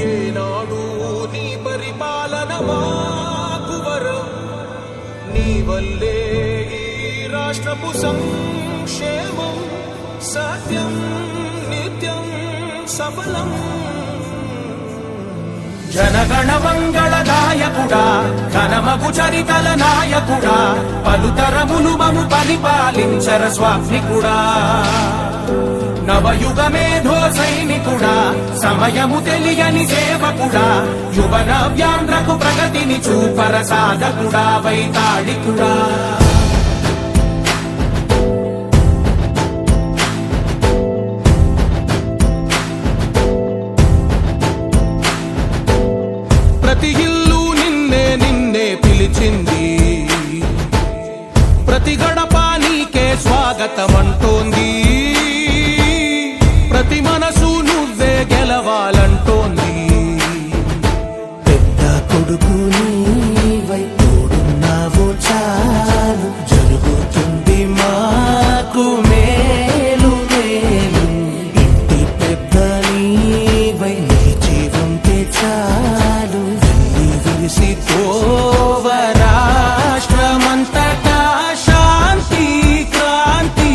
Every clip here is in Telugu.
ఏనాడు నీ పరిపాలన మాకు వరం, నీ వల్లే ఈ రాష్ట్రపు సంక్షేమం సత్యం నిత్యం సఫలం. జనగణ మంగళ నాయకుడా, ఘనమగు చరితల నాయకుడా, పలుతరములు మము పరిపాలించర స్వామికుడా. నవయుగ మేధో సైనికుడా, సమయము తెలియని సేవకుడా, యువన వ్యాంధ్రకు ప్రగతిని చూపర సాధకుడా, వైతాళికుడా. ప్రతి ఇల్లు నిన్నే నిన్నే పిలిచింది, ప్రతి గడప నీకే స్వాగతమంటోంది, ప్రతి మనసు నువ్వే గెలవాలంటోంది. పెద్ద కొడుకు నీవై తోడున్నావు చాలు, జరుగుతుంది మాకు మేలు మేలు. ఇంటి పెద్ద నీవై నిలిచి ఉంటే చాలు, వెళ్ళి విరిసి తోవ రాష్ట్రమంతటా శాంతి క్రాంతి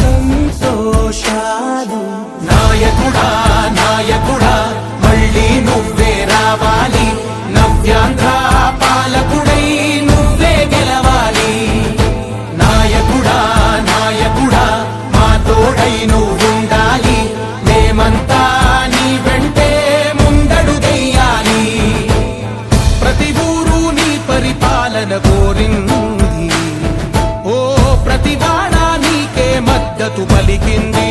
సంతోషాలు. నాయకుడా నాయకుడా మళ్ళీ నువ్వే రావాలి, నవ్యాంధ్ర పాలకుడై నువ్వే గెలవాలి. నాయకుడా నాయకుడా మా తోడై నువ్వుండాలి, మేమంతా నీ వెంటే ముందడుగెయ్యాలి. ప్రతి ఊరు నీ పరిపాలన కోరింది, ఓ ప్రతి వాడ నీకే మద్దతు పలికింది.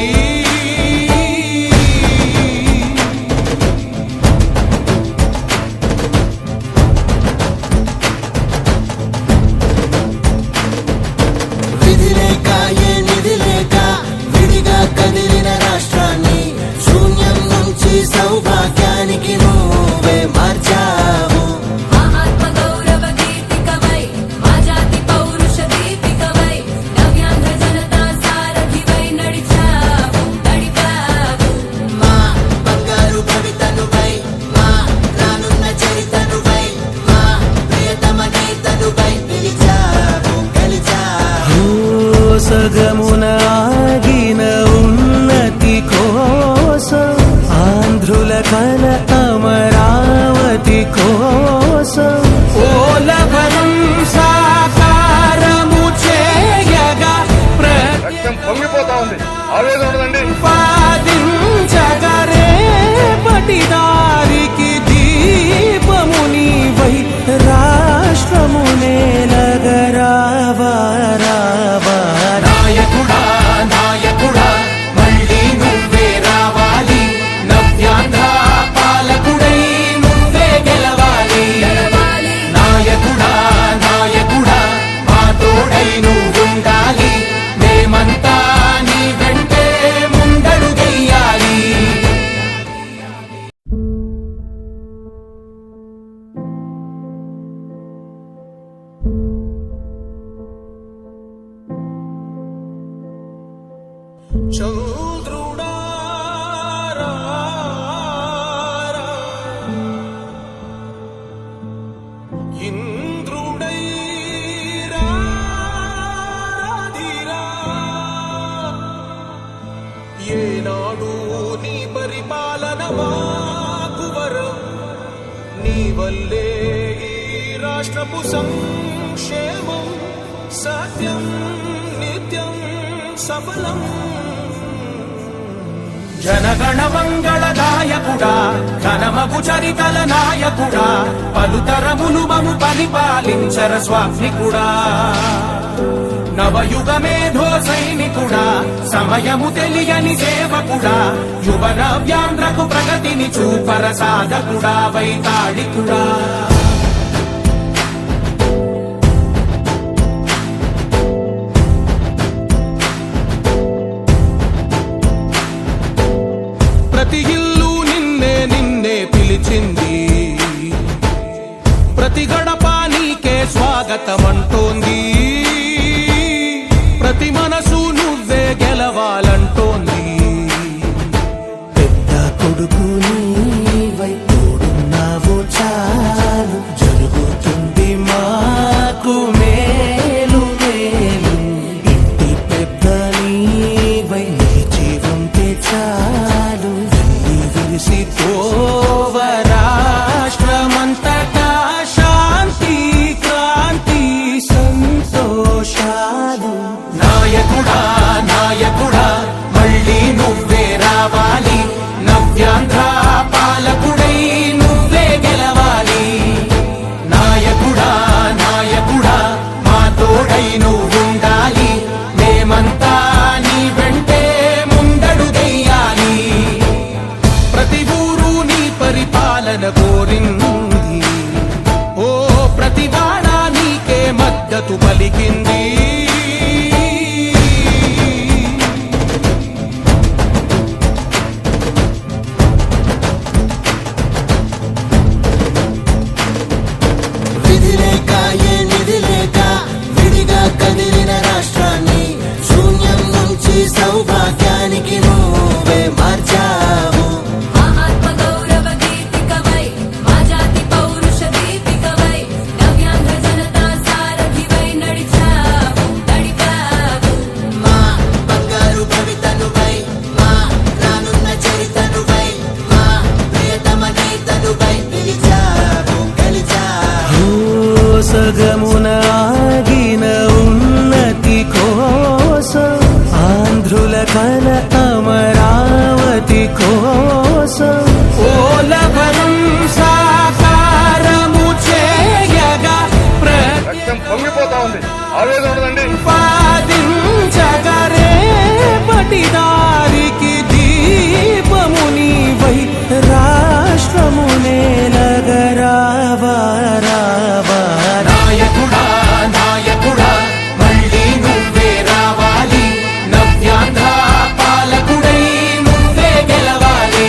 విధి లేక ఏ నిధి లేక విడిగా కదిలిన రాష్ట్రాన్ని శూన్యం నుంచి సౌభాగ్యానికి నువ్వే మార్చావు. ఆత్మ గౌరవ గీతికవై, మా జాతి పౌరుష దీపికవై, నవ్యాంధ్ర జనతా సారథివై నడిచావు నడిపావు. మా బంగారు భవితనువై, మా రానున్న చరితనువై, మా ప్రియతమ గీతనువై పిలిచావు గెలిచావు. సగమున ఆగిన ఉన్నతి కోసం, ఆంధ్రుల కల అమరావతి కోసం, ఓలవరం సాకారము చేయగా రక్తం పొంగిపోతా ఉంది, ఆవేదన ఉండదండి. ప్రతిపాదించగరేపటి దారికి దీపము నీవై రాష్ట్రము నేలగరావా రావా. నాయకుడా నాయకుడా మళ్ళీ నువ్వే రావాలి, నవ్యాంధ్ర పాలకుడై నువ్వే గెలవాలి. నాయకుడా నాయకుడా మా తోడై నువ్వుండాలి, మేమంతా నీ వెంటే ముందడుగెయ్యాలి. చంద్రుడా రా రా, ఇంద్రుడై రాధిరా. ఏనాడు నీ పరిపాలన మాకు వరం, నీ వల్లే ఈ రాష్ట్రపు సంక్షేమం సత్యం నిత్యం సఫలం. జనగణ మంగళ నాయకుడా, ఘనమగు చరితల నాయకుడా, పలుతరములు మము పరిపాలించర స్వామికుడా. నవయుగ మేధో సైనికుడా, సమయము తెలియని సేవకుడా, యువన వ్యాంధ్రకు ప్రగతిని చూపర సాధకుడా, వైతాళికుడా. ప్రతి ఇల్లు నిన్నే నిన్నే పిలిచింది, ప్రతి గడప నీకే స్వాగతమంటోంది, ప్రతి మనసు నువ్వే గెలవాలంటోంది. పెద్ద కొడుకు నీవై తోడు పరిపాలన కోరింది. ఓ ప్రతివాడ నీకే మద్దతు పలికింది. విధి లేక ఏ నిధి లేక విడిగా కదిలిన రాష్ట్రాన్ని శూన్యం నుంచి సౌభాగ్యానికి నువ్వే మార్చావు. ఆత్మ గౌరవ గీతికవై మా జాతి పౌరుష దీపికవై నవ్యాంధ్ర జనతా సారథివై నడిచావు నడిపావు. మా బంగారు భవితనువై మా రానున్న చరితనువై మా ప్రియతమ నేతనువై పిలిచావు గెలిచావు. సగమున ఆగిన ఉన్నతి కోసం ఆంధ్రుల కల అమరావతి కోసం ఓలవరం సాకారము చేయగా రక్తం పొంగిపోతా ఉంది. ఆవేదన ఉండదండి. ప్రతిపాదించగరే పటిదారికి దీపము నీవై రాష్ట్రమునే నగరావా రావా. నాయకుడా నాయకుడా మళ్ళీ నువ్వే రావాలి. నవ్యాంధ్ర పాలకుడై నువ్వే గెలవాలి.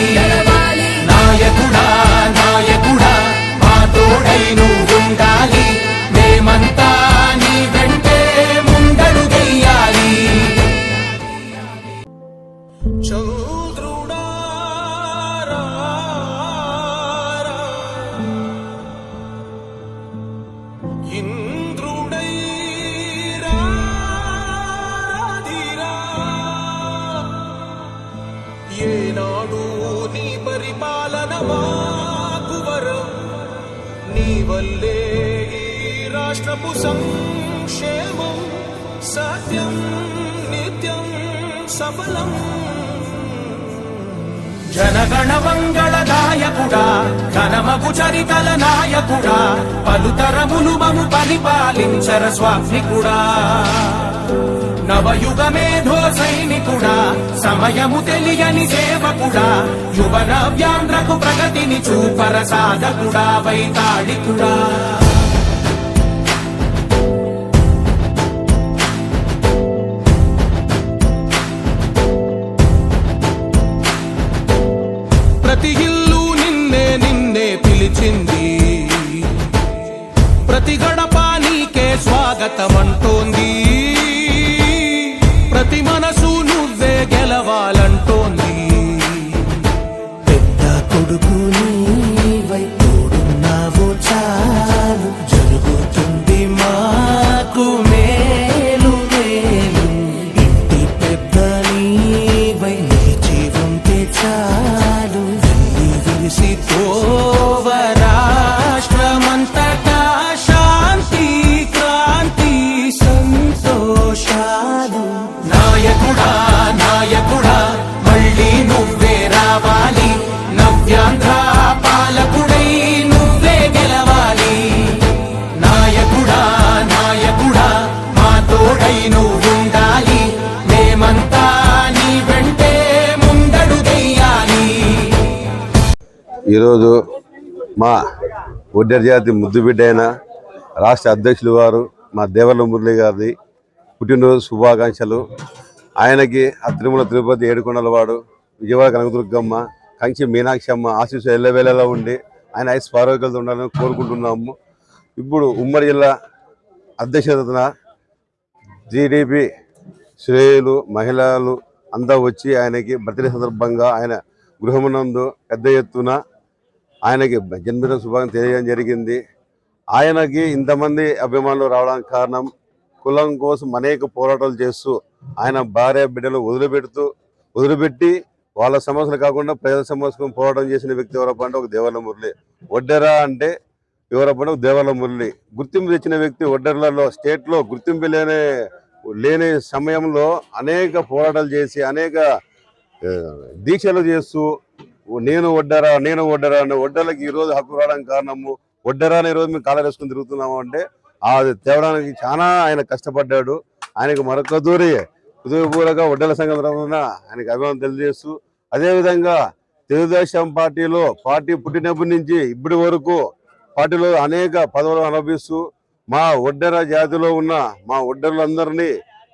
నాయకుడా నాయకుడా మా తోడై నువ్వుండాలి. మేమంతా నీ వెంటే ముందడుగెయ్యాలి. చంద్రుడా రా రా. ఇంద్రుడై రాధిరా. ఏనాడు నీ పరిపాలన మాకు వరం. నీ వల్లే ఈ రాష్ట్రపు సంక్షేమం సత్యం నిత్యం సఫలం. జనగణ మంగళ నాయకుడా ఘనమగు చరితల నాయకుడా పలుతరములు మము పరిపాలించర స్వామికుడా. నవయుగ మేధో సైనికుడా సమయము తెలియని సేవకుడా యువ నవ్యాంధ్రకు ప్రగతిని చూపర సాధకుడా వైతాళికుడా. ప్రతి ఇల్లు నిన్నే నిన్నే పిలిచింది. ప్రతి గడప నీకే స్వాగతమంటోంది. ప్రతి మనసు నువ్వే గెలవాలంటోంది. పెద్ద కొడుకు నీవై తోడున్నావు చాలు జరుగుతుంది మాకు మేలు మేలు. ఇంటి పెద్ద నీవై నిలిచి ఉంటే చాలు వెళ్ళి విరిసి ఓవ రాష్ట్రమంతటా శాంతి క్రాంతి సంతోషాలు. నాయకుడా నాయకుడా మళ్ళీ నువ్వే రావాలి. నవ్యాంధ్ర పాలకుడై నువ్వే గెలవాలి. నాయకుడా నాయకుడా మా తోడై నువ్వుండాలి. మేమంతా నీ వెంటే ముందడుగెయ్యాలి. ఈరోజు మా ఒడ్డెర జాతి ముద్దుబిడ్డ అయిన రాష్ట్ర అధ్యక్షులు వారు మా దేవర్ల మురళి గారిది పుట్టినరోజు శుభాకాంక్షలు. ఆయనకి ఆ తిరుమల తిరుపతి ఏడుకొండలవాడు విజయవాడ కనకదుర్గమ్మ కంచి మీనాక్షి అమ్మ ఆశీస్సు ఎల్లవేళలా ఉండి ఆయన ఐస్ ఆరోగ్యాలతో ఉండాలని కోరుకుంటున్నాము. ఇప్పుడు ఉమ్మడి జిల్లా అధ్యక్షతన జీడీపీ శ్రేయులు మహిళలు అంతా వచ్చి ఆయనకి బర్త్డే సందర్భంగా ఆయన గృహమునందు పెద్ద ఎత్తున ఆయనకి జన్మదిన శుభాకాంక్షలు తెలియజేయడం జరిగింది. ఆయనకి ఇంతమంది అభిమానులు రావడానికి కారణం కులం కోసం అనేక పోరాటాలు చేస్తూ ఆయన భార్య బిడ్డలు వదిలిపెట్టి వాళ్ళ సమస్యలు కాకుండా ప్రజల సమస్యలు పోరాటం చేసిన వ్యక్తి ఎవరప్ప అంటే ఒక దేవర్ల మురళి. ఒడ్డెర అంటే ఎవరప్ప అంటే ఒక దేవర్ల మురళి. గుర్తింపు తెచ్చిన వ్యక్తి ఒడ్డెరలలో స్టేట్లో గుర్తింపు లేని సమయంలో అనేక పోరాటాలు చేసి అనేక దీక్షలు చేస్తూ నేను ఒడ్డరా అనే ఒడ్డర్లకి ఈరోజు హక్కు రావడానికి కారణము ఒడ్డరా అనే రోజు మేము కాలర్ వేసుకుని తిరుగుతున్నాము అంటే అది తేవడానికి చాలా ఆయన కష్టపడ్డాడు. ఆయనకు మరొక హృదయపూర్వక ఒడ్డల సంఘం తరఫున ఆయనకు అభిమానం తెలియజేస్తూ అదేవిధంగా తెలుగుదేశం పార్టీ పుట్టినప్పటి నుంచి ఇప్పటి వరకు పార్టీలో అనేక పదవులు అనుభవిస్తూ మా ఒడ్డెర జాతిలో ఉన్న మా ఒడ్డెర్లందరినీ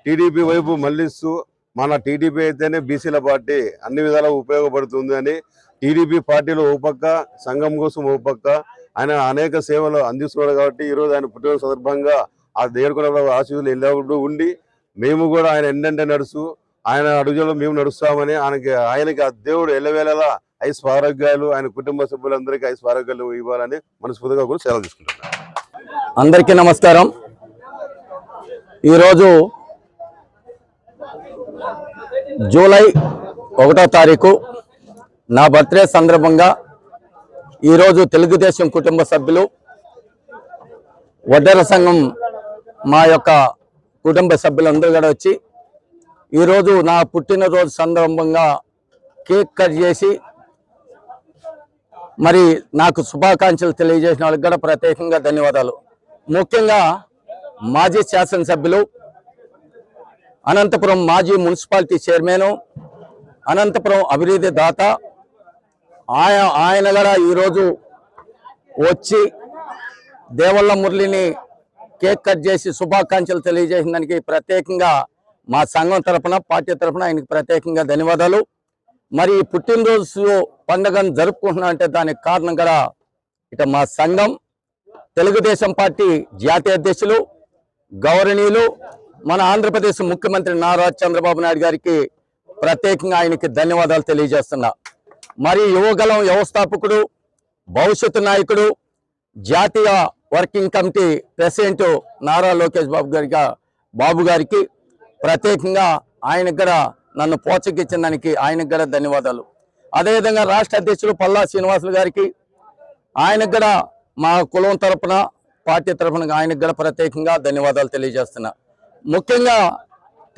టీడీపీ వైపు మళ్లిస్తూ మన టీడీపీ అయితేనే బీసీల పార్టీ అన్ని విధాలా ఉపయోగపడుతుంది అని టీడీపీ పార్టీలో ఓ పక్క సంఘం కోసం ఓ పక్క ఆయన అనేక సేవలు అందిస్తున్నాడు కాబట్టి ఈరోజు ఆయన పుట్టిన సందర్భంగా ఆ దేవుడు ఆశీస్సులు ఎల్లప్పుడూ ఉండి మేము కూడా ఆయన ఎండంటే నడుస్తూ ఆయన అడుగులో మేము నడుస్తామని ఆయనకి ఆ దేవుడు ఎల్లవేళలా ఆరోగ్యాలు ఆయన కుటుంబ సభ్యులందరికీ ఆరోగ్యాలు ఇవ్వాలని మనస్ఫూర్తిగా కూడా సెలవు తీసుకుంటున్నాను. అందరికీ నమస్కారం. ఈరోజు జూలై 1వ తారీఖు నా బర్త్డే సందర్భంగా ఈరోజు తెలుగుదేశం కుటుంబ సభ్యులు వడ్డెర సంఘం మా యొక్క కుటుంబ సభ్యులందరూ కూడా వచ్చి ఈరోజు నా పుట్టినరోజు సందర్భంగా కేక్ కట్ చేసి మరి నాకు శుభాకాంక్షలు తెలియజేసిన వాళ్ళకి కూడా ప్రత్యేకంగా ధన్యవాదాలు. ముఖ్యంగా మాజీ శాసనసభ్యులు, అనంతపురం మాజీ మున్సిపాలిటీ చైర్మన్, అనంతపురం అభివృద్ధి దాత ఆయన కూడా ఈరోజు వచ్చి దేవళ్ళ మురళిని కేక్ కట్ చేసి శుభాకాంక్షలు తెలియజేసిన దానికి ప్రత్యేకంగా మా సంఘం తరఫున పార్టీ తరఫున ఆయనకి ప్రత్యేకంగా ధన్యవాదాలు. మరి ఈ పుట్టినరోజు పండుగను జరుపుకుంటున్నా అంటే దానికి కారణం కూడా ఇక మా సంఘం, తెలుగుదేశం పార్టీ జాతీయ అధ్యక్షులు గౌరవనీయులు మన ఆంధ్రప్రదేశ్ ముఖ్యమంత్రి నారా చంద్రబాబు నాయుడు గారికి ప్రత్యేకంగా ఆయనకి ధన్యవాదాలు తెలియజేస్తున్నా. మరి యువగలం వ్యవస్థాపకుడు, భవిష్యత్తు నాయకుడు, జాతీయ working committee president Nara Lokesh Babu గారికి ప్రత్యేకంగా ఆయనకు కూడా నన్ను ప్రోత్సహించిన దానికి ఆయనకు కూడా ధన్యవాదాలు. అదేవిధంగా రాష్ట్ర అధ్యక్షులు పల్లా శ్రీనివాసులు గారికి, ఆయనకు కూడా మా కులం తరపున పార్టీ తరపున ఆయనకు కూడా ప్రత్యేకంగా ధన్యవాదాలు తెలియజేస్తున్నా. ముఖ్యంగా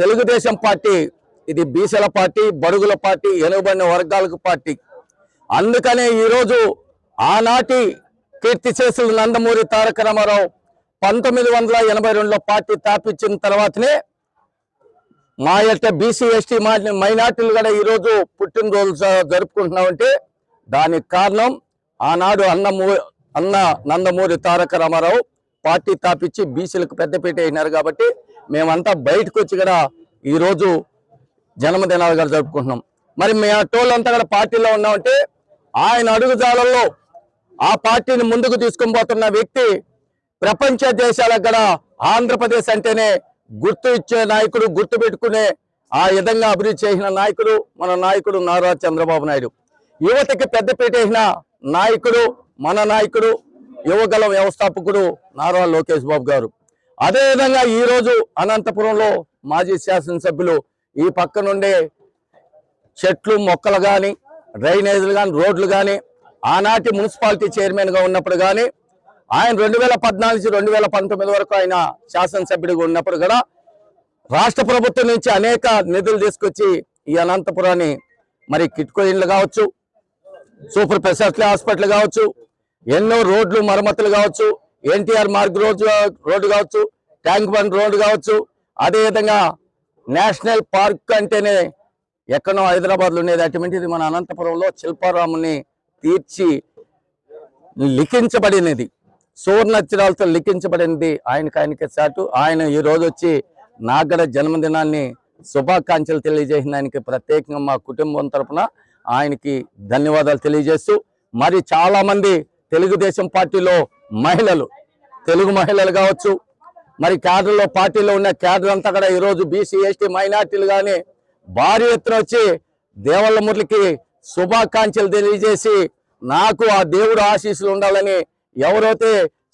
తెలుగుదేశం పార్టీ ఇది బీసీల పార్టీ, బడుగుల పార్టీ, వెనుకబడిన వర్గాలకు పార్టీ. అందుకనే ఈరోజు ఆనాటి కీర్తిశేషులు నందమూరి తారక రామారావు 1982లో పార్టీ స్థాపించిన తర్వాతనే మా యొక్క బీసీ ఎస్టీ మైనార్టీలు కూడా ఈరోజు పుట్టినరోజు జరుపుకుంటున్నామంటే దానికి కారణం ఆనాడు అన్న నందమూరి తారక రామారావు పార్టీ స్థాపించి బీసీలకు పెద్దపీట అయినారు. కాబట్టి మేమంతా బయటకు వచ్చి కూడా ఈరోజు జన్మదినాలు కూడా జరుపుకుంటున్నాం. మరి మేము టోళ్ళంతా కూడా పార్టీలో ఉన్నామంటే ఆయన అడుగుజాలల్లో ఆ పార్టీని ముందుకు తీసుకొని పోతున్న వ్యక్తి, ప్రపంచ దేశాలకు కూడా ఆంధ్రప్రదేశ్ అంటేనే గుర్తు ఇచ్చే నాయకుడు, గుర్తు పెట్టుకునే ఆ విధంగా అభివృద్ధి చేసిన నాయకుడు మన నాయకుడు నారా చంద్రబాబు నాయుడు. యువతకి పెద్దపీట వేసిన నాయకుడు మన నాయకుడు, యువగలం వ్యవస్థాపకుడు నారా లోకేష్ బాబు గారు. అదేవిధంగా ఈరోజు అనంతపురంలో మాజీ శాసనసభ్యులు ఈ పక్క నుండే చెట్లు మొక్కలు కానీ, డ్రైనేజీలు కానీ, రోడ్లు కానీ, ఆనాటి మున్సిపాలిటీ చైర్మన్గా ఉన్నప్పుడు కానీ, ఆయన 2014 నుంచి 2019 వరకు ఆయన శాసనసభ్యుడిగా ఉన్నప్పుడు కూడా రాష్ట్ర ప్రభుత్వం నుంచి అనేక నిధులు తీసుకొచ్చి ఈ అనంతపురాన్ని మరి కిట్కో ఇండ్లు కావచ్చు, సూపర్ స్పెషాలిటీ హాస్పిటల్ కావచ్చు, ఎన్నో రోడ్లు మరమ్మతులు కావచ్చు, ఎన్టీఆర్ మార్గ్ రోడ్డు కావచ్చు, ట్యాంక్ బండ్ రోడ్డు కావచ్చు, అదేవిధంగా నేషనల్ పార్క్ అంటేనే ఎక్కడో హైదరాబాద్లో ఉండేది అటువంటిది మన అనంతపురంలో శిల్పారాముని తీర్చి లిఖించబడినది, సువర్ణాక్షరాలతో లిఖించబడినది ఆయనకి చాటు. ఆయన ఈ రోజు వచ్చి నాగడ జన్మదినాన్ని శుభాకాంక్షలు తెలియజేసిన ఆయనకి ప్రత్యేకంగా మా కుటుంబం తరపున ఆయనకి ధన్యవాదాలు తెలియజేస్తూ, మరి చాలా మంది తెలుగుదేశం పార్టీలో మహిళలు, తెలుగు మహిళలు కావచ్చు, మరి క్యాడర్లో పార్టీలో ఉన్న క్యాడర్ అంతా కూడా ఈరోజు బీసీ ఎస్టీ మైనార్టీలు కానీ భారీ ఎత్తున వచ్చి దేవళ్ళ మురళికి శుభాకాంక్షలు తెలియజేసి నాకు ఆ దేవుడు ఆశీస్సులు ఉండాలని ఎవరైతే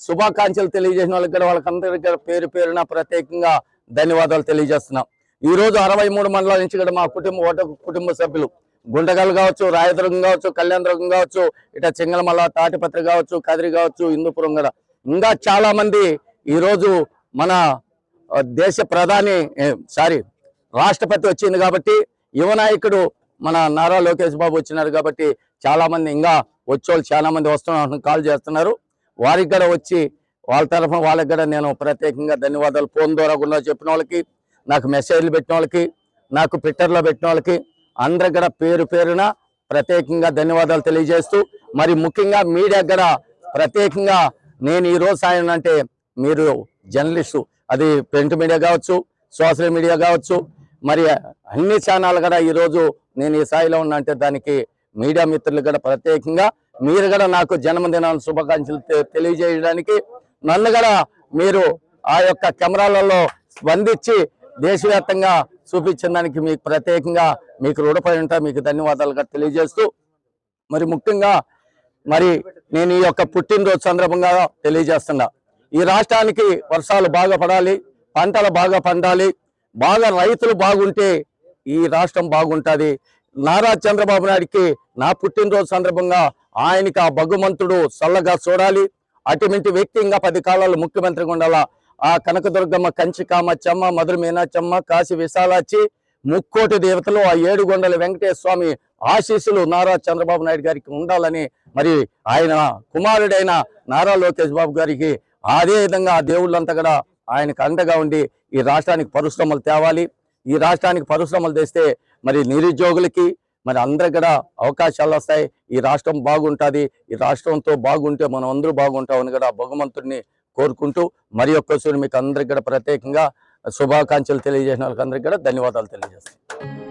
శుభాకాంక్షలు తెలియజేసిన వాళ్ళకి కూడా వాళ్ళకందరికీ పేరు పేరున ప్రత్యేకంగా ధన్యవాదాలు తెలియజేస్తున్నాం. ఈరోజు 63 మండలాల నుంచి కూడా మా కుటుంబ సభ్యులు గుంటగల్ కావచ్చు, రాయదుర్గం కావచ్చు, కళ్యాణదుర్గం కావచ్చు, ఇట చింగళమల్ల, తాటిపత్రి కావచ్చు, కదిరి కావచ్చు, హిందూపురం కూడా ఇంకా చాలా మంది ఈరోజు మన దేశ రాష్ట్రపతి వచ్చింది కాబట్టి, యువ నాయకుడు మన నారా లోకేష్ బాబు వచ్చినారు కాబట్టి చాలా మంది ఇంకా వచ్చేవాళ్ళు చాలా మంది వస్తున్నారు, కాల్ చేస్తున్నారు. వారికి కూడా వచ్చి వాళ్ళ తరఫున వాళ్ళకి కూడా నేను ప్రత్యేకంగా ధన్యవాదాలు ఫోన్ ద్వారా కూడా చెప్పిన వాళ్ళకి, నాకు మెసేజ్లు పెట్టిన వాళ్ళకి, నాకు ట్విట్టర్లో పెట్టిన వాళ్ళకి అందరికి కూడా పేరు పేరున ప్రత్యేకంగా ధన్యవాదాలు తెలియజేస్తూ మరి ముఖ్యంగా మీడియా కూడా ప్రత్యేకంగా నేను ఈ రోజు ఆయన అంటే మీరు జర్నలిస్టు, అది ప్రింట్ మీడియా కావచ్చు, సోషల్ మీడియా కావచ్చు, మరి అన్ని ఛానల్ కూడా ఈరోజు నేను ఈ స్థాయిలో ఉన్నా అంటే దానికి మీడియా మిత్రులు కూడా ప్రత్యేకంగా మీరు కూడా నాకు జన్మదిన శుభాకాంక్షలు తెలియజేయడానికి నన్ను కూడా మీరు ఆ యొక్క కెమెరాలలో స్పందించి దేశవ్యాప్తంగా చూపించిన దానికి మీకు ప్రత్యేకంగా మీకు రుణపడి ఉంటా, మీకు ధన్యవాదాలుగా తెలియజేస్తూ మరి ముఖ్యంగా మరి నేను ఈ యొక్క పుట్టినరోజు సందర్భంగా తెలియజేస్తున్నా, ఈ రాష్ట్రానికి వర్షాలు బాగా పడాలి, పంటలు బాగా పండాలి, బాగా రైతులు బాగుంటే ఈ రాష్ట్రం బాగుంటుంది. నారా చంద్రబాబు నాయుడికి నా పుట్టినరోజు సందర్భంగా ఆయనకి ఆ భగవంతుడు చల్లగా చూడాలి. అటువంటి వ్యక్తి ఇంకా 10 కాలాలు ముఖ్యమంత్రిగా ఉండాలా. ఆ కనకదుర్గమ్మ, కంచి కామాక్షమ్మ, మధుర మీనాక్షమ్మ, కాశీ విశాలాచి, ముక్కోటి దేవతలు, ఆ 7 కొండల వెంకటేశ్వర స్వామి ఆశీస్సులు నారా చంద్రబాబు నాయుడు గారికి ఉండాలని మరి ఆయన కుమారుడైన నారా లోకేష్ బాబు గారికి అదే విధంగా ఆ దేవుళ్ళంతా కూడా ఆయనకు అండగా ఉండి ఈ రాష్ట్రానికి పరిశ్రమలు తేవాలి. ఈ రాష్ట్రానికి పరిశ్రమలు తెస్తే మరి నిరుద్యోగులకి మరి అందరికి కూడా అవకాశాలు వస్తాయి. ఈ రాష్ట్రం బాగుంటుంది. ఈ రాష్ట్రంతో బాగుంటే మనం అందరూ బాగుంటామని కూడా భగవంతుడిని కోరుకుంటూ మరి ఒక్కసారి మీకు అందరికి కూడా ప్రత్యేకంగా శుభాకాంక్షలు తెలియజేసిన వాళ్ళకి అందరికీ కూడా ధన్యవాదాలు తెలియజేస్తాను.